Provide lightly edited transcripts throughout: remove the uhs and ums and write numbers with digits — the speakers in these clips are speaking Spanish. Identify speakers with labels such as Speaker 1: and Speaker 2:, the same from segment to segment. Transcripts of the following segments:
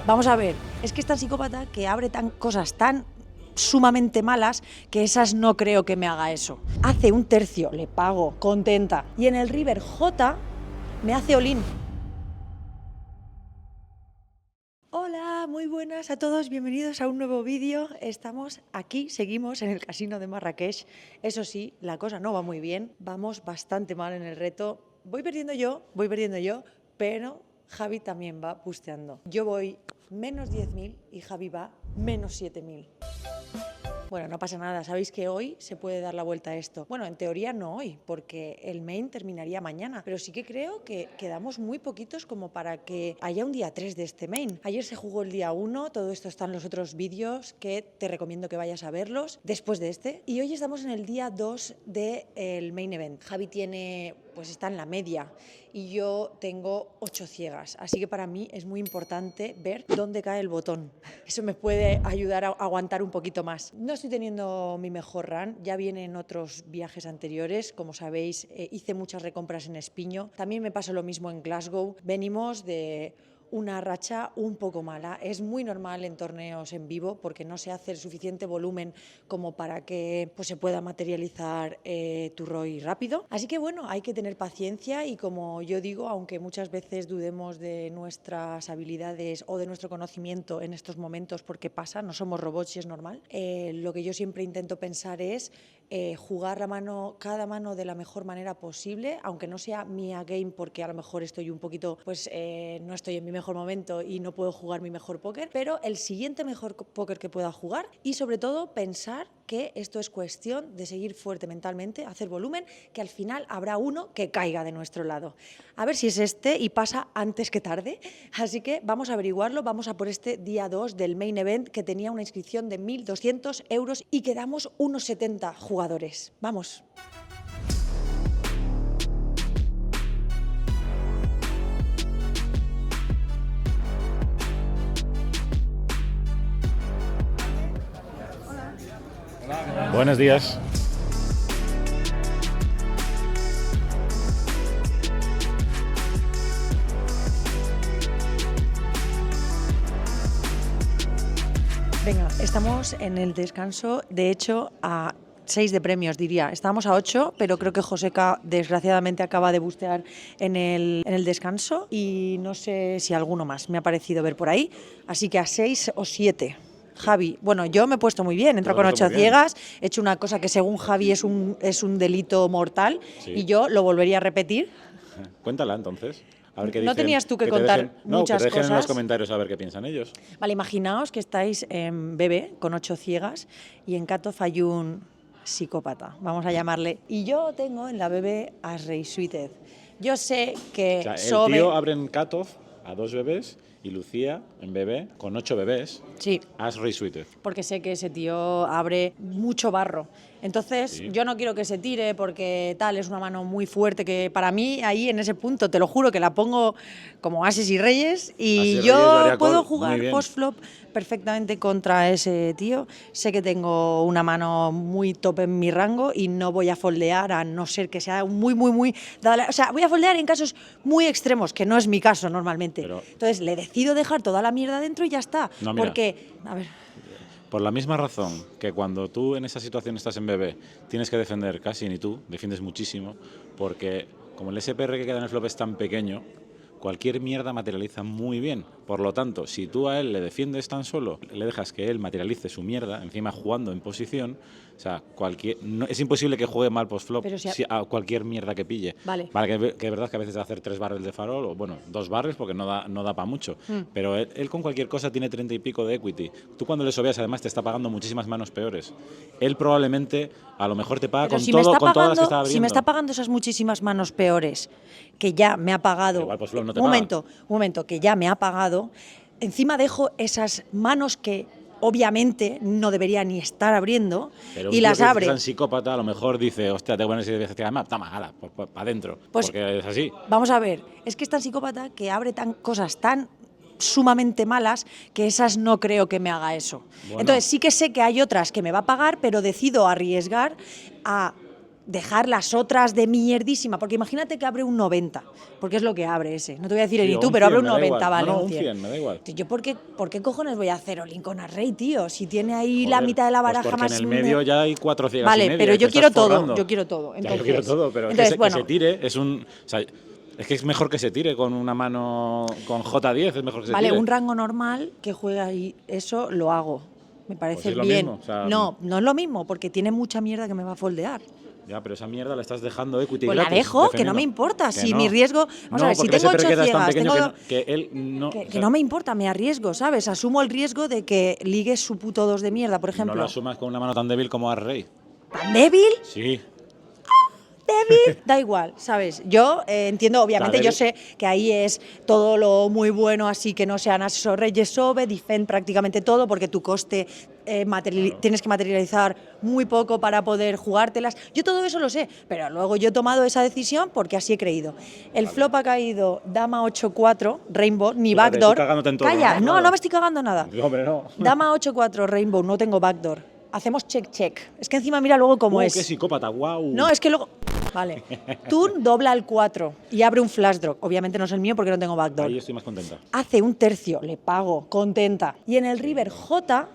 Speaker 1: Vamos a ver, es que es tan psicópata que abre cosas tan sumamente malas que esas no creo que me haga eso. Hace un tercio, le pago, contenta. Y en el River J me hace all-in. Hola, muy buenas a todos, bienvenidos a un nuevo vídeo. Estamos aquí, seguimos en el casino de Marrakech. Eso sí, la cosa no va muy bien, vamos bastante mal en el reto. Voy perdiendo yo, pero Javi también va busteando. Yo voy menos 10.000 y Javi va menos 7.000. Bueno, no pasa nada, sabéis que hoy se puede dar la vuelta a esto. Bueno, en teoría no hoy, porque el main terminaría mañana, pero sí que creo que quedamos muy poquitos como para que haya un día 3 de este main. Ayer se jugó el día 1, todo esto está en los otros vídeos que te recomiendo que vayas a verlos después de este. Y hoy estamos en el día 2 del main event. Javi está en la media y yo tengo 8 ciegas, así que para mí es muy importante ver dónde cae el botón. Eso me puede ayudar a aguantar un poquito más. No estoy teniendo mi mejor run, ya vienen otros viajes anteriores, como sabéis, hice muchas recompras en Espiño, también me pasó lo mismo en Glasgow. Venimos de una racha un poco mala. Es muy normal en torneos en vivo porque no se hace el suficiente volumen como para que se pueda materializar tu ROI rápido. Así que bueno, hay que tener paciencia y, como yo digo, aunque muchas veces dudemos de nuestras habilidades o de nuestro conocimiento en estos momentos, porque pasa, no somos robots y es normal, lo que yo siempre intento pensar es jugar cada mano de la mejor manera posible, aunque no sea mi A-game, porque a lo mejor estoy un poquito, no estoy en mi mejor momento y no puedo jugar mi mejor póker, pero el siguiente mejor póker que pueda jugar, y sobre todo pensar que esto es cuestión de seguir fuerte mentalmente, hacer volumen, que al final habrá uno que caiga de nuestro lado. A ver si es este y pasa antes que tarde, así que vamos a averiguarlo, vamos a por este día 2 del main event, que tenía una inscripción de 1.200 euros y quedamos unos 70 jugadores. Vamos.
Speaker 2: Buenos días.
Speaker 1: Venga, estamos en el descanso, de hecho a 6 de premios diría. Estábamos a 8, pero creo que Joseca desgraciadamente acaba de bustear en el descanso y no sé si alguno más me ha parecido ver por ahí, así que a 6 o 7. Javi, bueno, yo me he puesto muy bien, entro con 8 ciegas, he hecho una cosa que según Javi es un delito mortal, sí, y yo lo volvería a repetir.
Speaker 2: Cuéntala entonces. A ver qué
Speaker 1: no
Speaker 2: dicen,
Speaker 1: tenías tú que contar muchas
Speaker 2: que te dejen
Speaker 1: cosas
Speaker 2: en los comentarios a ver qué piensan ellos.
Speaker 1: Vale, imaginaos que estáis en BB con 8 ciegas y en Cutoff hay un psicópata, vamos a llamarle. Y yo tengo en la BB As Race Suited. Yo sé que
Speaker 2: el tío abre en Cutoff a 2 bebés y Lucía en BB con 8 bebés.
Speaker 1: Sí.
Speaker 2: As Race Suited.
Speaker 1: Porque sé que ese tío abre mucho barro. Entonces, sí, yo no quiero que se tire porque tal, es una mano muy fuerte que para mí ahí en ese punto, te lo juro que la pongo como ases y reyes y yo puedo jugar post-flop perfectamente contra ese tío. Sé que tengo una mano muy top en mi rango y no voy a foldear a no ser que sea muy... O sea, voy a foldear en casos muy extremos, que no es mi caso normalmente. Entonces, le decido dejar toda la mierda dentro y ya está. No, porque, a ver...
Speaker 2: Por la misma razón que cuando tú en esa situación estás en BB tienes que defender casi ni tú, defiendes muchísimo, porque como el SPR que queda en el flop es tan pequeño, cualquier mierda materializa muy bien. Por lo tanto, si tú a él le defiendes tan solo, le dejas que él materialice su mierda, encima jugando en posición, o sea, es imposible que juegue mal post-flop a cualquier mierda que pille.
Speaker 1: Vale.
Speaker 2: Que es verdad que a veces va a hacer 3 barrels de farol, o bueno, 2 barrels porque no da para mucho. Pero él con cualquier cosa tiene 30 y pico de equity. Tú cuando le sobeas además te está pagando muchísimas manos peores. Él probablemente a lo mejor te paga con todas las que está abriendo.
Speaker 1: Si me está pagando esas muchísimas manos peores, que ya me ha pagado...
Speaker 2: Igual post-flop no te
Speaker 1: un momento, que ya me ha pagado, encima dejo esas manos que obviamente no debería ni estar abriendo,
Speaker 2: pero
Speaker 1: y las abre.
Speaker 2: Pero un psicópata a lo mejor dice, hostia, te voy a poner 7 veces, toma, hala, para adentro, porque es así.
Speaker 1: Vamos a ver, es que es tan psicópata que abre cosas tan sumamente malas que esas no creo que me haga eso. Bueno. Entonces sí que sé que hay otras que me va a pagar, pero decido arriesgar a dejar las otras de mierdísima, porque imagínate que abre un 90, porque es lo que abre ese. No te voy a decir
Speaker 2: Sí,
Speaker 1: el
Speaker 2: o
Speaker 1: tú,
Speaker 2: un
Speaker 1: pero abre
Speaker 2: 100,
Speaker 1: un
Speaker 2: me da
Speaker 1: 90,
Speaker 2: igual.
Speaker 1: vale,
Speaker 2: No,
Speaker 1: un
Speaker 2: un
Speaker 1: 100.
Speaker 2: 100, me da igual.
Speaker 1: Yo, ¿por qué cojones voy a hacer all-in con Array, tío? Si tiene ahí
Speaker 2: Joder,
Speaker 1: la mitad de la
Speaker 2: pues
Speaker 1: baraja
Speaker 2: porque
Speaker 1: más...
Speaker 2: en el medio ya hay 4 ciegas y
Speaker 1: Vale,
Speaker 2: media,
Speaker 1: pero
Speaker 2: te
Speaker 1: yo quiero
Speaker 2: estás
Speaker 1: todo,
Speaker 2: forrando.
Speaker 1: yo quiero todo.
Speaker 2: Ya, yo quiero todo, pero
Speaker 1: entonces,
Speaker 2: que se tire es un... O sea, es que es mejor que se tire con una mano con J10, es mejor que se
Speaker 1: vale,
Speaker 2: tire.
Speaker 1: un rango normal que juega ahí, eso lo hago. Me parece
Speaker 2: Pues es lo
Speaker 1: bien.
Speaker 2: mismo, o sea,
Speaker 1: no es lo mismo, porque tiene mucha mierda que me va a foldear.
Speaker 2: Ya, pero esa mierda la estás dejando equity
Speaker 1: Pues la
Speaker 2: gratis.
Speaker 1: dejo, que no
Speaker 2: defendiendo.
Speaker 1: me importa.
Speaker 2: Que
Speaker 1: Si
Speaker 2: no.
Speaker 1: mi riesgo. Vamos a ver, si
Speaker 2: porque
Speaker 1: tengo
Speaker 2: ese
Speaker 1: 8
Speaker 2: perqueda es tan
Speaker 1: ciegas,
Speaker 2: pequeño
Speaker 1: tengo.
Speaker 2: que él no...
Speaker 1: Que,
Speaker 2: o
Speaker 1: que
Speaker 2: sea,
Speaker 1: no me importa, me arriesgo, ¿sabes? Asumo el riesgo de que ligue su puto 2 de mierda, por
Speaker 2: no
Speaker 1: ejemplo.
Speaker 2: lo asumas con una mano tan débil como Array.
Speaker 1: ¿Tan débil?
Speaker 2: Sí.
Speaker 1: ¿Débil? Da igual, ¿sabes? Yo entiendo, obviamente, yo sé que ahí es todo lo muy bueno, así que no sean Ases o Reyes Sobe, defend prácticamente todo, porque tu coste tienes que materializar muy poco para poder jugártelas. Yo todo eso lo sé, pero luego yo he tomado esa decisión porque así he creído. El flop ha caído Dama 8-4, Rainbow, ni
Speaker 2: Fíjate,
Speaker 1: backdoor.
Speaker 2: tú cagándote en todo,
Speaker 1: Calla,
Speaker 2: ¿no?
Speaker 1: no me estoy cagando nada.
Speaker 2: No, hombre, no.
Speaker 1: Dama 8-4, Rainbow, no tengo backdoor. Hacemos check. Es que encima mira luego cómo es.
Speaker 2: ¡Qué psicópata! ¡Guau!
Speaker 1: No, es que luego... Vale. Turn dobla al 4 y abre un flash drop. Obviamente no es el mío porque no tengo backdoor.
Speaker 2: Ahí estoy más contenta.
Speaker 1: Hace un tercio, le pago, contenta. Y en el river J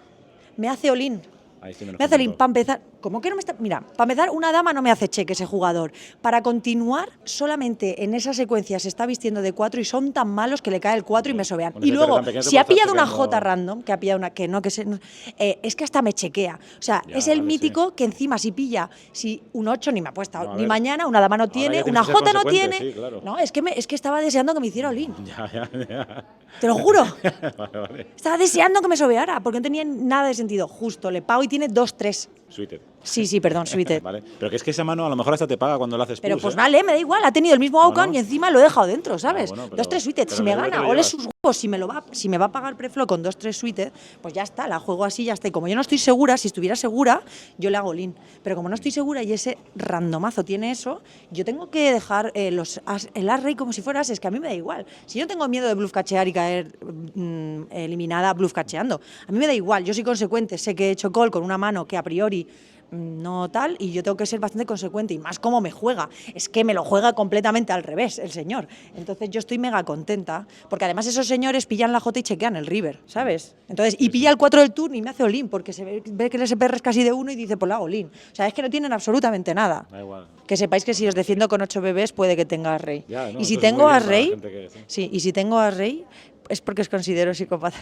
Speaker 1: me hace all-in.
Speaker 2: Ahí estoy menos
Speaker 1: Me hace all-in.
Speaker 2: contento.
Speaker 1: Para empezar, ¿cómo que no me está...? Mira, para empezar, una dama no me hace cheque ese jugador. Para continuar, solamente en esa secuencia se está vistiendo de 4 y son tan malos que le cae el 4 y me sobean.
Speaker 2: Bueno,
Speaker 1: Y
Speaker 2: ese
Speaker 1: luego,
Speaker 2: perro tan pequeño te
Speaker 1: si ha
Speaker 2: puede estar
Speaker 1: pillado una
Speaker 2: chequeando.
Speaker 1: J random, que ha pillado una... que no, que se, es que hasta me chequea. O sea,
Speaker 2: Ya,
Speaker 1: es el
Speaker 2: vale,
Speaker 1: mítico que encima si pilla, si un 8 ni me ha puesto,
Speaker 2: No, a
Speaker 1: ni
Speaker 2: ver.
Speaker 1: mañana, una dama no tiene,
Speaker 2: ya tienes
Speaker 1: una
Speaker 2: que ser
Speaker 1: J no
Speaker 2: consecuente,
Speaker 1: tiene...
Speaker 2: sí, claro.
Speaker 1: No, es que estaba deseando que me hiciera all-in.
Speaker 2: Ya.
Speaker 1: Te lo juro.
Speaker 2: Vale.
Speaker 1: Estaba deseando que me sobeara, porque no tenía nada de sentido. Justo, le pago y tiene 2-3.
Speaker 2: Suited.
Speaker 1: Sí, perdón, suite.
Speaker 2: Vale. Pero que es que esa mano a lo mejor hasta te paga cuando lo haces
Speaker 1: Pero
Speaker 2: push,
Speaker 1: pues
Speaker 2: ¿eh?
Speaker 1: vale, me da igual, ha tenido el mismo outcome y encima lo he dejado dentro, ¿sabes?
Speaker 2: bueno, pero-
Speaker 1: 2-3 suited,
Speaker 2: pero
Speaker 1: si me
Speaker 2: da igual que
Speaker 1: gana,
Speaker 2: lo
Speaker 1: ole
Speaker 2: llevas.
Speaker 1: sus huevos, si me va a pagar preflow con 2-3 suited, pues ya está, la juego así, ya está. Y como yo no estoy segura, si estuviera segura, yo le hago lean. Pero como no estoy segura y ese randomazo tiene eso, yo tengo que dejar el as rey como si fuera as, es que a mí me da igual. Si yo tengo miedo de bluff cachear y caer eliminada bluff cacheando, a mí me da igual, yo soy consecuente, sé que he hecho call con una mano que a priori no tal, y yo tengo que ser bastante consecuente, y más cómo me juega, es que me lo juega completamente al revés el señor, entonces yo estoy mega contenta, porque además esos señores pillan la J y chequean el river, ¿sabes? Entonces, y pilla el 4 del turno y me hace all-in, porque ve que el SPR es casi de 1 y dice, pues la hago all-in, o sea, es que no tienen absolutamente nada.
Speaker 2: Da igual.
Speaker 1: Que sepáis que si os defiendo con 8 bebés puede que tenga rey.
Speaker 2: Ya, no,
Speaker 1: y si
Speaker 2: eso es
Speaker 1: tengo
Speaker 2: muy
Speaker 1: a
Speaker 2: bien para la
Speaker 1: rey,
Speaker 2: gente que- sí.
Speaker 1: sí, y si tengo a rey es porque os considero psicópata.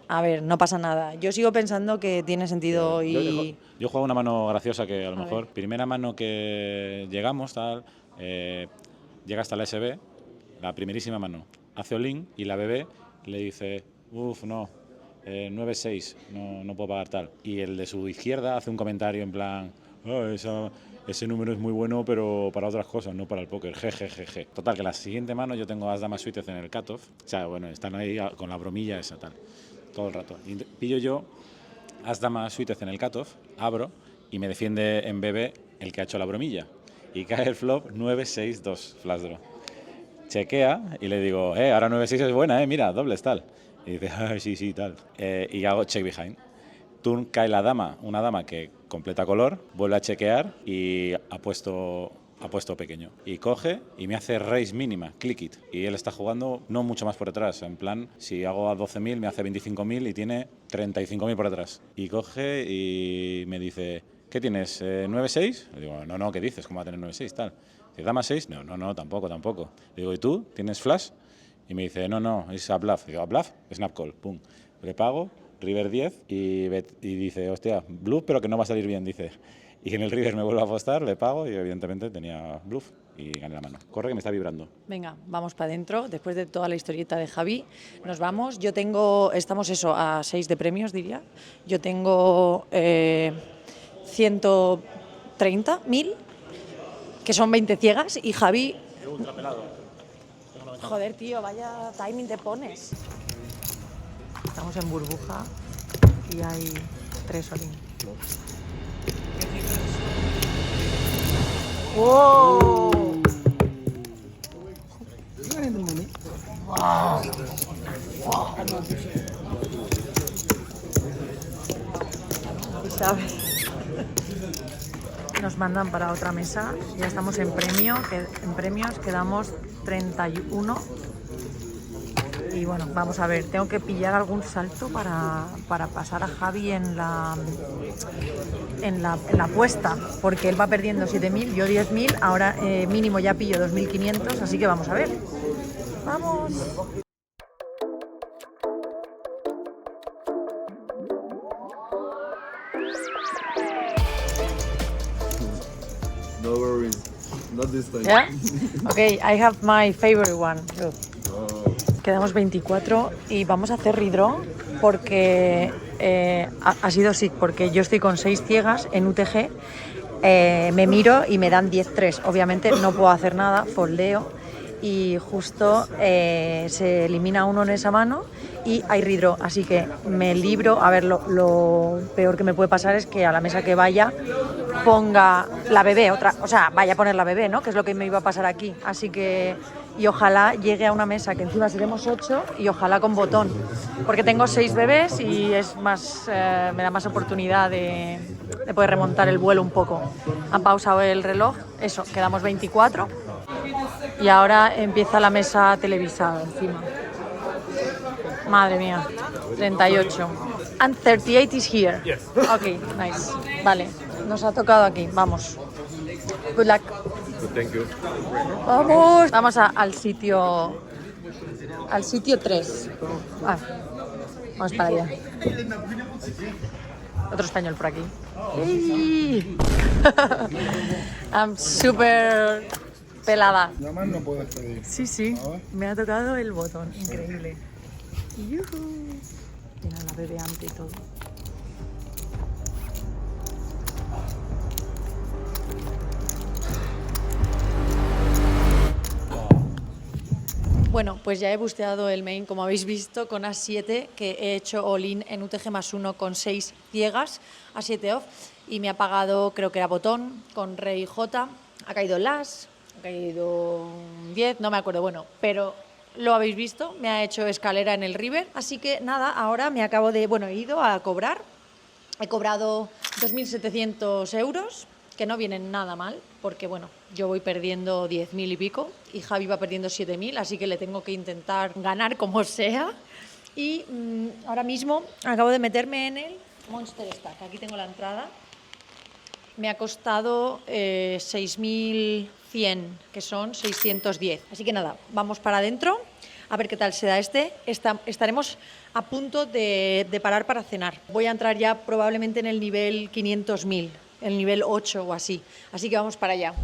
Speaker 1: A ver, no pasa nada. Yo sigo pensando que tiene sentido y...
Speaker 2: Yo juego una mano graciosa que a lo
Speaker 1: A
Speaker 2: mejor,
Speaker 1: ver.
Speaker 2: primera mano que llegamos, tal, llega hasta la SB, la primerísima mano, hace all-in y la bebé le dice, uff, no, 9-6, no puedo pagar tal. Y el de su izquierda hace un comentario en plan, ese número es muy bueno, pero para otras cosas, no para el póker, jejejeje. Total, que la siguiente mano yo tengo as damas suites en el cutoff, o sea, bueno, están ahí con la bromilla esa, tal, todo el rato. Y pillo yo as damas suites en el cutoff, abro y me defiende en BB el que ha hecho la bromilla. Y cae el flop 9-6-2, flash draw. Chequea y le digo, ahora 9-6 es buena, mira, dobles, tal. Y dice, sí, tal. Y hago check behind. Turn cae la dama, una dama que completa color, vuelve a chequear y ha puesto pequeño. Y coge y me hace raise mínima, click it. Y él está jugando no mucho más por detrás. En plan, si hago a 12.000 me hace 25.000 y tiene 35.000 por detrás. Y coge y me dice, ¿qué tienes? ¿9-6? Le digo, no, ¿qué dices? ¿Cómo va a tener 9-6? Tal. Dice, ¿dama 6? No, tampoco. Le digo, ¿y tú? ¿Tienes flash? Y me dice, no, es a bluff. Digo, ¿a bluff? Snap call, pum. Prepago, river 10 y dice, hostia, bluff, pero que no va a salir bien, dice. Y en el river me vuelvo a apostar, le pago y evidentemente tenía bluff y gané la mano. Corre que me está vibrando.
Speaker 1: Venga, vamos para adentro. Después de toda la historieta de Javi, nos vamos. Estamos a 6 de premios, diría. Yo tengo 130.000, que son 20 ciegas, y Javi... Joder, tío, vaya timing te pones. Estamos en burbuja y hay 3 all-in. ¡Wow! ¿Sabes? nos mandan para otra mesa. Ya estamos en premios quedamos 31. Y bueno, vamos a ver, tengo que pillar algún salto para pasar a Javi en la apuesta, porque él va perdiendo 7.000, yo 10.000, ahora mínimo ya pillo 2.500, así que vamos a ver. ¡Vamos!
Speaker 3: No worries, not this time.
Speaker 1: ¿Ya? Ok, I have my favorite one. Look.
Speaker 3: Oh.
Speaker 1: Quedamos 24 y vamos a hacer redraw porque ha sido sí, porque yo estoy con 6 ciegas en UTG, me miro y me dan 10-3. Obviamente no puedo hacer nada, foldeo y justo se elimina uno en esa mano y hay redraw, así que me libro. A ver, lo peor que me puede pasar es que a la mesa que vaya ponga la bebé, vaya a poner la bebé, ¿no? Que es lo que me iba a pasar aquí, así que... Y ojalá llegue a una mesa que encima seremos 8 y ojalá con botón, porque tengo 6 bebés y es más, me da más oportunidad de poder remontar el vuelo un poco. Han pausado el reloj, eso, quedamos 24 y ahora empieza la mesa televisada encima. Madre mía, 38. And 38 is here. Ok, nice. Vale, nos ha tocado aquí, vamos. Good luck.
Speaker 3: Thank you.
Speaker 1: Vamos. Vamos al sitio 3. Vamos para allá. Otro español por aquí. I'm súper pelada.
Speaker 4: Ya más no puedes pedir.
Speaker 1: Sí, me ha tocado el botón, increíble. ¡Yujú! Mira la bebé ante y todo. Bueno, pues ya he busteado el main, como habéis visto, con A7, que he hecho all-in en UTG +1 con 6 ciegas, A7 off, y me ha pagado, creo que era botón, con rey J, ha caído las, ha caído 10, no me acuerdo, bueno, pero lo habéis visto, me ha hecho escalera en el river, así que nada, ahora me acabo de, bueno, he ido a cobrar, he cobrado 2.700 euros, que no vienen nada mal, porque bueno, yo voy perdiendo 10.000 y pico y Javi va perdiendo 7.000, así que le tengo que intentar ganar como sea. Y ahora mismo acabo de meterme en el Monster Stack, aquí tengo la entrada. Me ha costado 6.100, que son 610. Así que nada, vamos para adentro, a ver qué tal se da este. Estaremos a punto de parar para cenar. Voy a entrar ya probablemente en el nivel 500.000. El nivel 8 o así. Así que vamos para allá.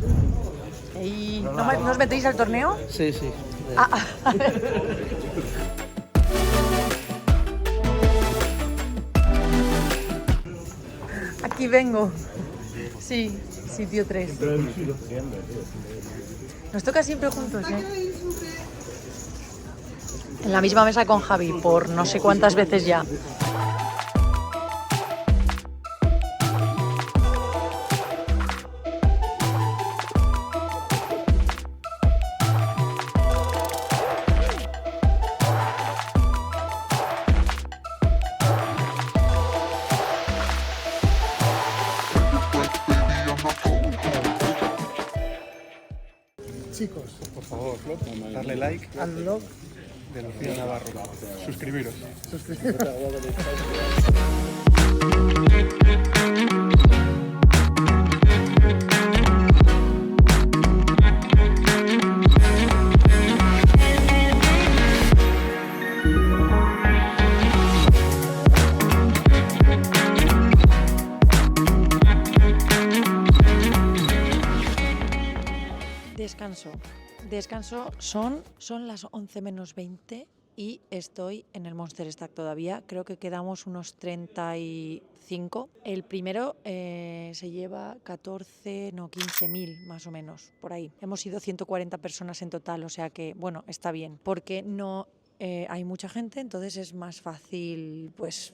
Speaker 1: ¿No os metéis al torneo?
Speaker 5: Sí, sí.
Speaker 1: A ver. Aquí vengo. Sí, sitio 3. Nos toca siempre juntos, ¿eh? En la misma mesa con Javi, por no sé cuántas veces ya.
Speaker 4: Chicos, por favor, darle like al blog de Lucía Navarro. Suscribiros.
Speaker 1: Descanso, son las 11 menos 20 y estoy en el Monster Stack todavía. Creo que quedamos unos 35. El primero se lleva 15.000 más o menos, por ahí. Hemos sido 140 personas en total, o sea que, bueno, está bien, porque no hay mucha gente, entonces es más fácil, pues,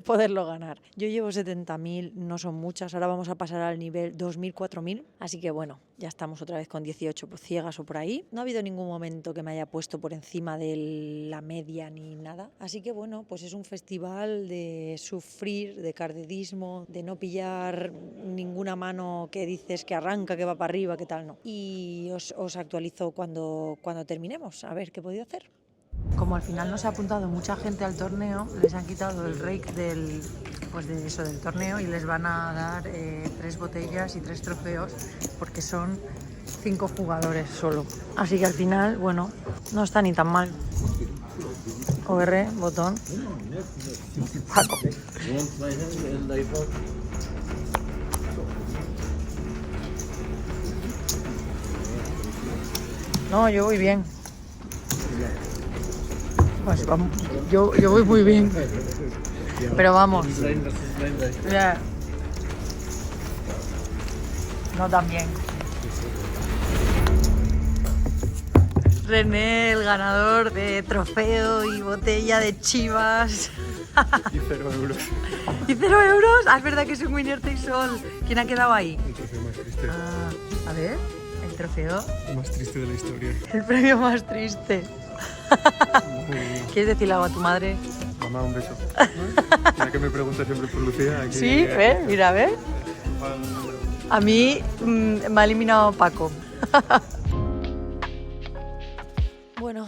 Speaker 1: poderlo ganar. Yo llevo 70.000, no son muchas, ahora vamos a pasar al nivel 2.000, 4.000, así que bueno, ya estamos otra vez con 18 ciegas o por ahí. No ha habido ningún momento que me haya puesto por encima de la media ni nada, así que bueno, pues es un festival de sufrir, de cardedismo, de no pillar ninguna mano que dices que arranca, que va para arriba, que tal, no. Y os actualizo cuando terminemos, a ver qué he podido hacer. Como al final no se ha apuntado mucha gente al torneo, les han quitado el rake del torneo y les van a dar 3 botellas y 3 trofeos porque son 5 jugadores solo. Así que al final, bueno, no está ni tan mal. OR, botón. Paco. No, yo voy bien. Pues vamos, yo voy muy bien. Pero vamos. Yeah. No tan bien. René, el ganador de trofeo y botella de Chivas.
Speaker 4: Y 0 euros.
Speaker 1: ¿Y 0 euros? Ah, es verdad que soy muy inerte y sol. ¿Quién ha quedado ahí?
Speaker 4: El trofeo más triste.
Speaker 1: Ah, a ver, el trofeo.
Speaker 4: El más triste de la historia.
Speaker 1: El premio más triste. ¿Quieres decirle algo a tu madre?
Speaker 4: Mamá, un beso. Ya que me pregunta siempre por Lucía. Aquí,
Speaker 1: Sí, mira, a ver. A mí me ha eliminado Paco. Bueno,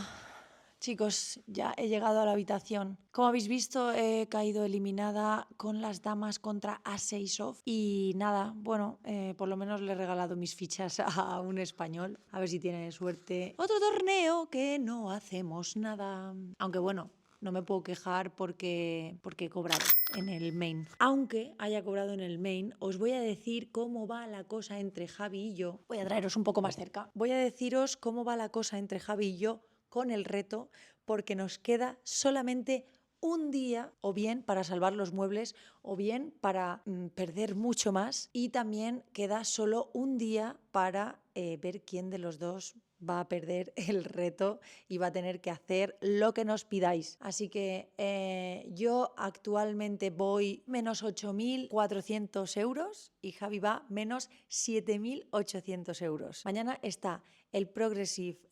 Speaker 1: chicos, ya he llegado a la habitación. Como habéis visto, he caído eliminada con las damas contra A6 y nada, bueno, por lo menos le he regalado mis fichas a un español. A ver si tiene suerte. Otro torneo que no hacemos nada. Aunque bueno, no me puedo quejar porque he cobrado en el main. Aunque haya cobrado en el main, os voy a decir cómo va la cosa entre Javi y yo. Voy a traeros un poco más cerca. Voy a deciros cómo va la cosa entre Javi y yo con el reto, porque nos queda solamente un día, o bien para salvar los muebles, o bien para perder mucho más. Y también queda solo un día para ver quién de los dos va a perder el reto y va a tener que hacer lo que nos pidáis. Así que yo actualmente voy menos 8.400 euros y Javi va menos 7.800 euros. Mañana está el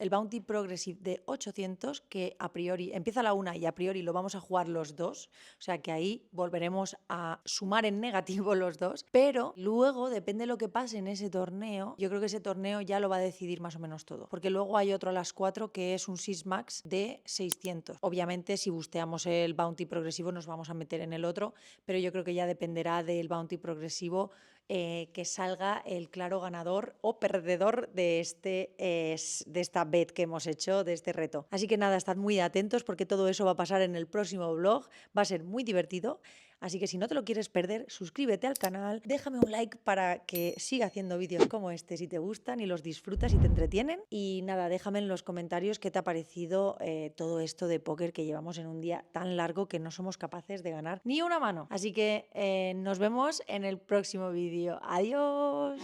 Speaker 1: Bounty Progressive de 800, que a priori empieza a la 1 y a priori lo vamos a jugar los dos, o sea que ahí volveremos a sumar en negativo los dos, pero luego depende de lo que pase en ese torneo, yo creo que ese torneo ya lo va a decidir más o menos todo, porque luego hay otro a las 4 que es un Sysmax de 600. Obviamente si busteamos el Bounty Progresivo nos vamos a meter en el otro, pero yo creo que ya dependerá del Bounty Progresivo que salga el claro ganador o perdedor de esta bet que hemos hecho, de este reto. Así que nada, estad muy atentos porque todo eso va a pasar en el próximo vlog, va a ser muy divertido. Así que si no te lo quieres perder, suscríbete al canal, déjame un like para que siga haciendo vídeos como este si te gustan y los disfrutas y te entretienen. Y nada, déjame en los comentarios qué te ha parecido todo esto de póker que llevamos en un día tan largo que no somos capaces de ganar ni una mano. Así que nos vemos en el próximo vídeo. ¡Adiós!